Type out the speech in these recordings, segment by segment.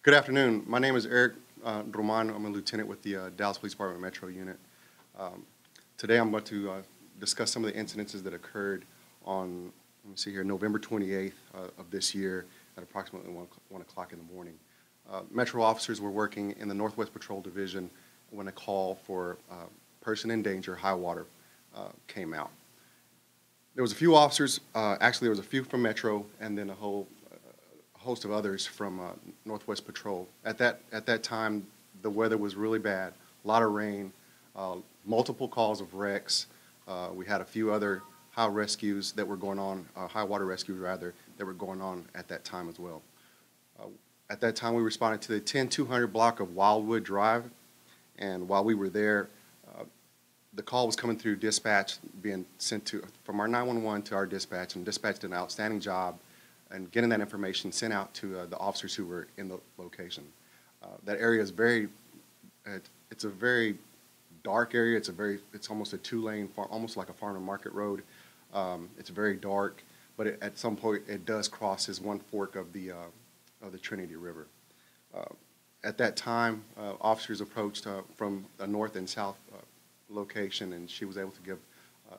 Good afternoon. My name is Eric Roman. I'm a lieutenant with the Dallas Police Department Metro Unit. Today I'm going to discuss some of the incidences that occurred on, let me see here, November 28th of this year at approximately 1 o'clock in the morning. Metro officers were working in the Northwest Patrol Division when a call for person in danger, high water, came out. There was a few officers, actually there was a few from Metro and then a whole host of others from Northwest Patrol. At that time, the weather was really bad, a lot of rain, multiple calls of wrecks. We had a few other high rescues that were going on, high water rescues rather, that were going on at that time as well. At that time, we responded to the 10200 block of Wildwood Drive, and while we were there, the call was coming through dispatch, being sent from our 911 to our dispatch, and dispatch did an outstanding job and getting that information sent out to the officers who were in the location. That area is it's a very dark area. It's almost a two-lane, almost like a farm and market road. It's very dark, but at some point it does cross as one fork of the Trinity River. At that time, officers approached from the north and south location, and she was able to give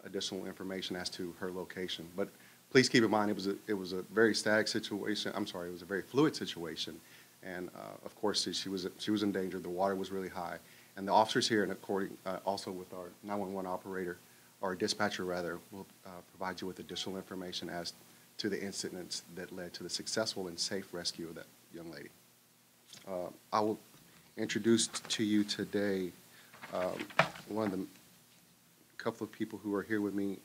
additional information as to her location. But please keep in mind, it was a very static situation. I'm sorry, it was a very fluid situation, and of course she was in danger. The water was really high, and the officers here, and according also with our 911 operator, or dispatcher rather, will provide you with additional information as to the incidents that led to the successful and safe rescue of that young lady. I will introduce to you today one of the couple of people who are here with me.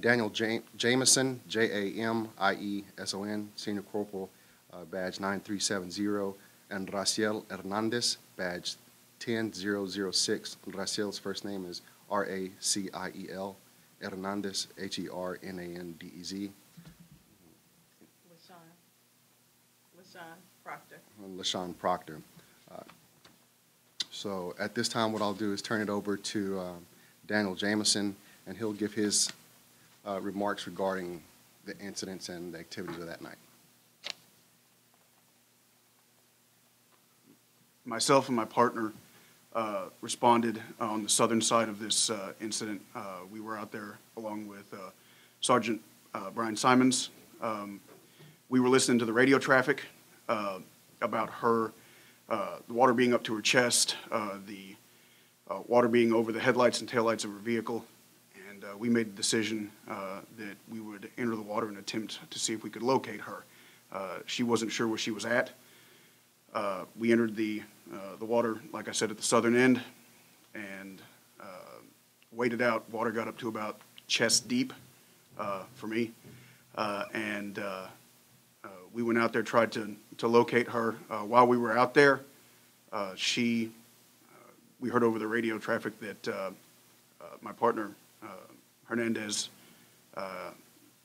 Daniel Jamison, Jamieson, Senior Corporal, badge 9370, and Raciel Hernandez, badge 10006. Raciel's first name is Raciel, Hernandez, Hernandez. LaShawn Proctor. LaShawn Proctor. So at this time, what I'll do is turn it over to Daniel Jamison, and he'll give his remarks regarding the incidents and the activities of that night. Myself and my partner responded on the southern side of this incident. We were out there along with Sergeant Brian Simons. We were listening to the radio traffic about her, the water being up to her chest, the water being over the headlights and taillights of her vehicle. We made the decision that we would enter the water and attempt to see if we could locate her. She wasn't sure where she was at. We entered the water, like I said, at the southern end, and waded out. Water got up to about chest deep for me, and we went out there, tried to locate her. While we were out there, we heard over the radio traffic that my partner, Hernandez,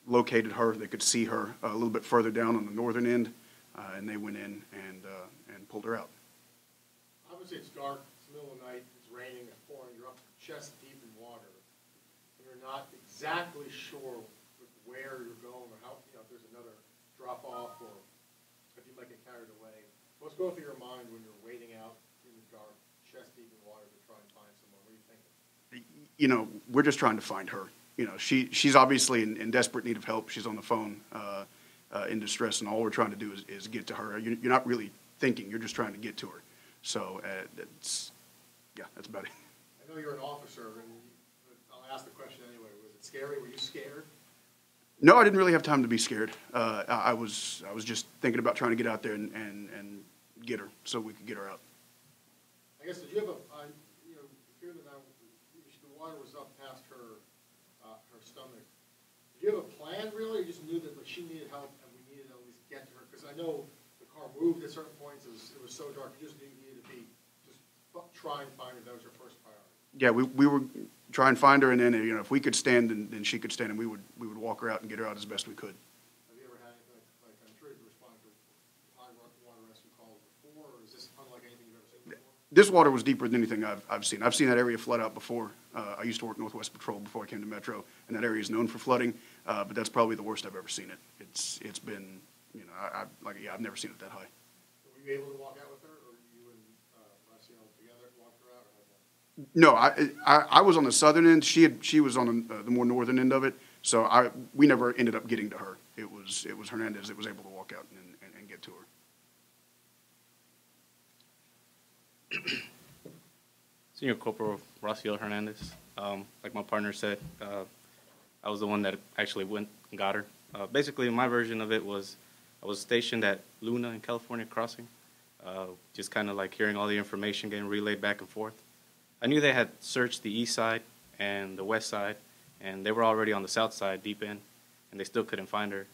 located her. They could see her a little bit further down on the northern end, and they went in and pulled her out. Obviously, it's dark. It's the middle of the night. It's raining. It's pouring. You're up chest deep in water. You're not exactly sure where you're going or how. If there's another drop off or if you might get carried away. What's going through your mind when you're wading out in the dark, chest deep in water to try and find someone? What are you thinking? We're just trying to find her. She's obviously in desperate need of help. She's on the phone in distress, and all we're trying to do is get to her. You're not really thinking. You're just trying to get to her. So that's about it. I know you're an officer, and I'll ask the question anyway. Was it scary? Were you scared? No, I didn't really have time to be scared. I was just thinking about trying to get out there and get her so we could get her out. I guess, did you have here the water was up past her stomach. Did you have a plan, really? You just knew that she needed help and we needed to at least get to her? Because I know the car moved at certain points. It was so dark. You just needed to try and find her. That was your first priority. Yeah, we were trying to find her, and then if we could stand, then she could stand, and we would walk her out and get her out as best we could. Have you ever had anything like I'm sure you've responded to high water rescue calls before, or is this unlike anything you've ever seen before? This water was deeper than anything I've seen. I've seen that area flood out before. I used to work Northwest Patrol before I came to Metro, and that area is known for flooding. But that's probably the worst I've ever seen it. It's been, I've never seen it that high. Were you able to walk out with her, or you and Marcial together walked her out, or how'd that? No, I was on the southern end. She was on the more northern end of it. So we never ended up getting to her. It was Hernandez that was able to walk out and get to her. Senior Corporal Raciel Hernandez. Like my partner said, I was the one that actually went and got her. Basically, my version of it was I was stationed at Luna in California Crossing, just kind of like hearing all the information getting relayed back and forth. I knew they had searched the east side and the west side, and they were already on the south side, deep in, and they still couldn't find her.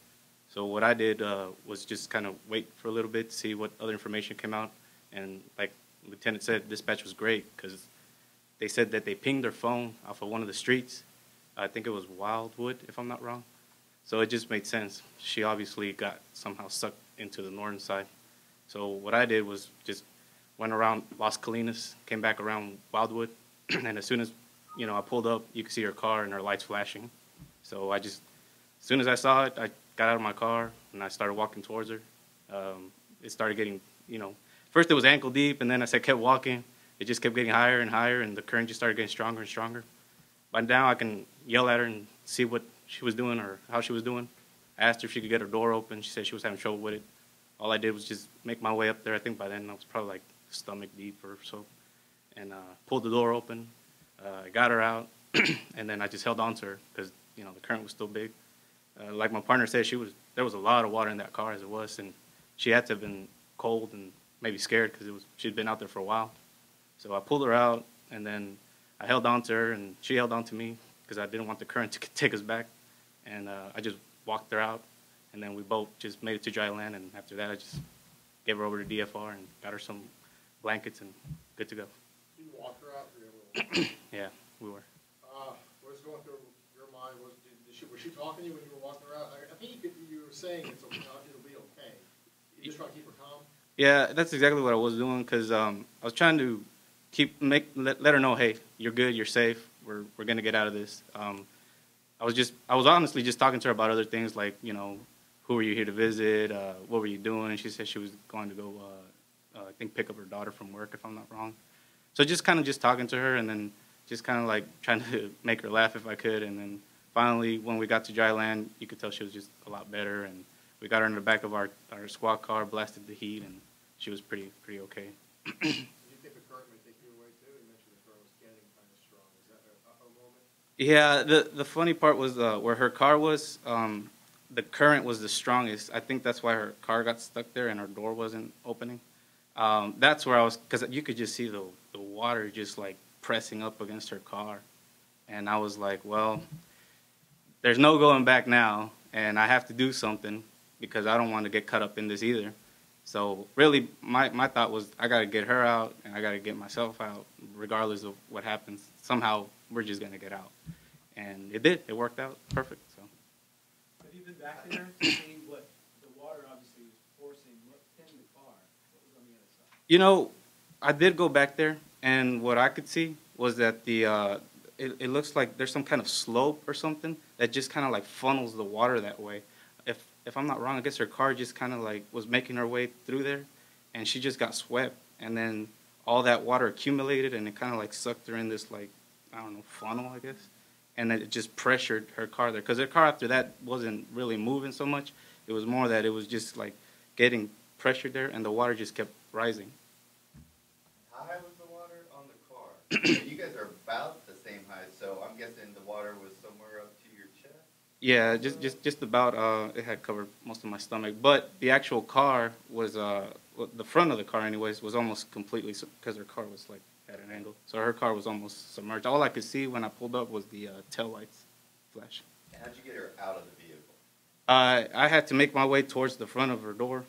So what I did was just kind of wait for a little bit to see what other information came out. And like Lieutenant said, dispatch was great because they said that they pinged their phone off of one of the streets. I think it was Wildwood, if I'm not wrong. So it just made sense. She obviously got somehow sucked into the northern side. So what I did was just went around Las Colinas, came back around Wildwood, and as soon as I pulled up, you could see her car and her lights flashing. So as soon as I saw it, I got out of my car and I started walking towards her. It started getting, first it was ankle deep, and then as I kept walking, it just kept getting higher and higher, and the current just started getting stronger and stronger. By now, I can yell at her and see what she was doing or how she was doing. I asked her if she could get her door open. She said she was having trouble with it. All I did was just make my way up there. I think by then I was probably like stomach deep or so, and pulled the door open. I got her out, and then I just held on to her because the current was still big. Like my partner said, there was a lot of water in that car as it was, and she had to have been cold and maybe scared because she'd been out there for a while. So I pulled her out, and then I held on to her, and she held on to me because I didn't want the current to take us back. And I just walked her out, and then we both just made it to dry land. And after that, I just gave her over to DFR and got her some blankets and good to go. You walked her out, or you were able to? Yeah, we were. What was going through your mind? Was she talking to you when you were walking her out? I think you were saying it'll be okay. You just trying to keep her calm? Yeah, that's exactly what I was doing because I was trying to let her know, hey, you're good, you're safe, we're gonna get out of this. I was honestly just talking to her about other things like, who were you here to visit? What were you doing? She said she was going to go, I think, pick up her daughter from work, if I'm not wrong. So just kind of just talking to her and then just kind of like trying to make her laugh if I could. And then finally, when we got to dry land, you could tell she was just a lot better. And we got her in the back of our squad car, blasted the heat, and she was pretty okay. Do you think the current may take you away too? You mentioned the current was getting kind of strong. Is that an uh-oh moment? Yeah, the funny part was where her car was, the current was the strongest. I think that's why her car got stuck there and her door wasn't opening. That's where I was, because you could just see the water just like pressing up against her car. And I was like, well, there's no going back now, and I have to do something because I don't want to get caught up in this either. So really, my thought was I got to get her out and I got to get myself out regardless of what happens. Somehow, we're just going to get out. And it did. It worked out perfect. So. Have you been back there to see what the water obviously was forcing in the car? What was on the other side? I did go back there, and what I could see was that it looks like there's some kind of slope or something that just kind of like funnels the water that way. If I'm not wrong, I guess her car just kind of like was making her way through there, and she just got swept, and then all that water accumulated, and it kind of like sucked her in this like, I don't know, funnel, I guess, and then it just pressured her car there, because her car after that wasn't really moving so much. It was more that it was just like getting pressured there, and the water just kept rising. How high was the water on the car? You guys are about the same height, so I'm guessing the water was somewhere up to your chest? Yeah, just about, it had covered most of my stomach. But the actual car was, the front of the car anyways, was almost completely, because her car was like at an angle. So her car was almost submerged. All I could see when I pulled up was the tail lights flashing. How'd you get her out of the vehicle? I had to make my way towards the front of her door.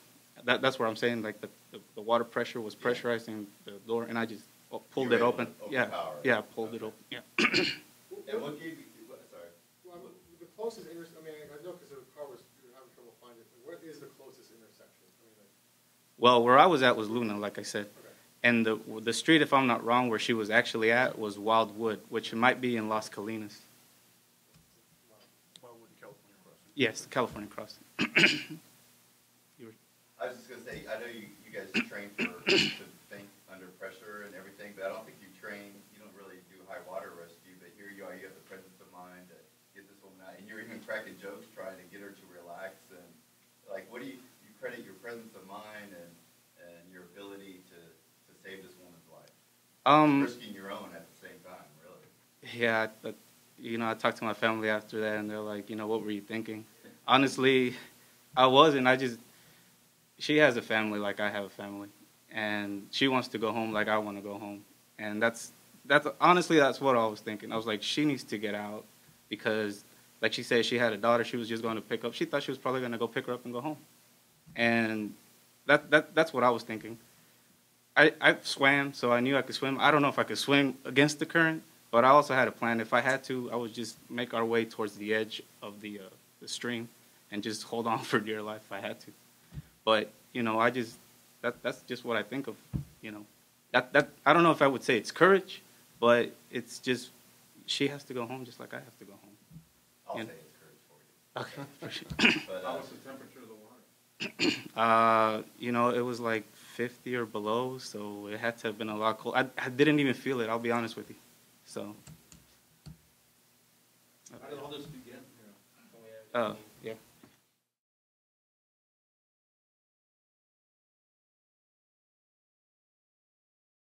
That's where I'm saying, like, the water pressure was pressurizing the door, and I just pulled it open. Yeah, pulled it open, yeah. And what gave you, sorry? Well, the closest intersection, I know because the car was, you were having trouble finding it. What is the closest intersection? Well, where I was at was Luna, like I said. Okay. And the street, if I'm not wrong, where she was actually at was Wildwood, which might be in Las Colinas. Wildwood and California Crossing. Yes, California Crossing. I was just going to say, I know you you guys train to think under pressure and everything, but I don't think you don't really do high water rescue, but here you are, you have the presence of mind to get this woman out, and you're even cracking jokes trying to get her to relax, and like, what do you credit your presence of mind and your ability to save this woman's life? Risking your own at the same time, really. Yeah, but, I talked to my family after that, and they're like, what were you thinking? Honestly, I wasn't. She has a family like I have a family, and she wants to go home like I want to go home. And that's honestly, that's what I was thinking. I was like, she needs to get out because, like she said, she had a daughter she was just going to pick up. She thought she was probably going to go pick her up and go home. And that's what I was thinking. I swam, so I knew I could swim. I don't know if I could swim against the current, but I also had a plan. If I had to, I would just make our way towards the edge of the stream and just hold on for dear life if I had to. But, that's just what I think of, That I don't know if I would say it's courage, but it's just, she has to go home just like I have to go home. I'll And- say it's courage for you. Okay, for sure. But, How was the temperature of the water? It was like 50 or below, so it had to have been a lot cold. I didn't even feel it, I'll be honest with you. So, How did all this begin?